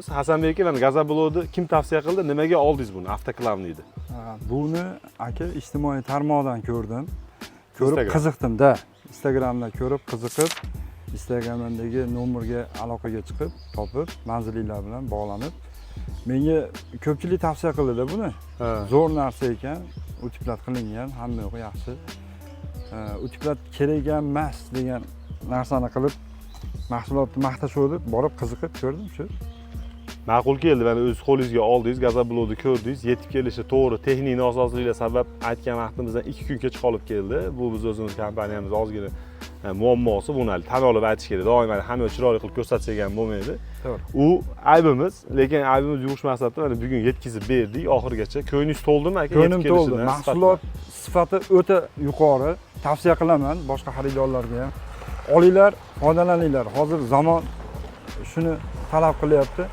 Hasanbek aka, mana Gazabulodni kim tavsiya qildi? Nimaga oldingiz buni? Avtoklavni edi. Buni aka ijtimoiy tarmoqdan ko'rdim. Ko'rib Instagram. qiziqdim-da. Instagramda ko'rib qiziqib, Instagramdagi nomerga aloqaga chiqib, topib, manzilinglar bilan bog'lanib, menga ko'pchilik tavsiya qildi-da buni. Zo'r narsa ekan, utiplat qilingan, hamma yo'q yaxshi. Utiplat kerak emas degan narsani qilib, mahsulotni maqtashuvdi, borib qiziqib ko'rdim shu. Ma'qul keldi. Mana o'z qo'lingizga oldingiz, Gazabulodni ko'rdingiz, yetib kelishi to'g'ri, texnik nosozliklar sabab aytgan vaqtimizdan 2 kun kech qolib keldi. Bu biz o'zimiz kompaniyamiz ozgina muammosi, buni tan olib aytish kerak. Doim hamma chiroyli qilib ko'rsatsak ham bo'lmaydi. To'g'ri. U aybimiz, lekin aybimiz yuvish maqsadida mana bugun yetkazib berdik oxirigacha. Ko'nglingiz to'ldimi aka? Ko'nglim to'ldi. Mahsulot sifati o'ta yuqori. Tavsiya qilaman boshqa xaridorlarga ham. Olinglar, foydalaninglar. Hozir zamon shuni talab qilyapti.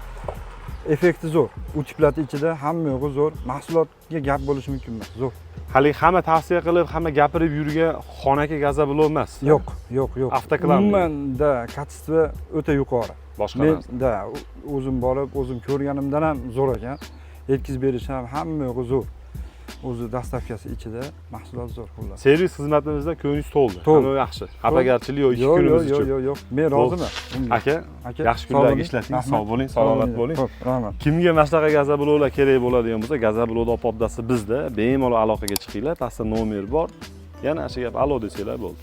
Effekti zo'r. Utiplat ichida hamma yo'g'i zo'r. Mahsulotga gap bo'lishi mumkin emas. Zo'r. Hali hamma tavsiya qilib, hamma gapirib yurgan xonaki Gazabulod emas. Yo'q. Avtoklavni. Umuman-da kачество o'ta yuqori. Boshqa Men narsa. o'zim borib, o'zim ko'rganimdan ham zo'r ekan. Yetkazib berish ham hamma yo'g'i zo'r. O'zi dastavkasi ichida mahsulot zo'r xullas. Servis xizmatimizdan ko'nglingiz to'ldi. To'ldi. Hamma yaxshi. Xafagarchilik yo'q 2 kunimiz uchun. Yo'q. Men roziman. Aka, yaxshi kunlarga ishlating, sog' bo'ling, salomat bo'ling. Xo'p, rahmat. Kimga mana shunaqa Gazabulodlar kerak bo'ladigan bo'lsa, Gazabulod opodasi bizda. Bemalol aloqaga chiqinglar. Pastda nomer bor. Yana shu gap alo desanglar bo'ldi.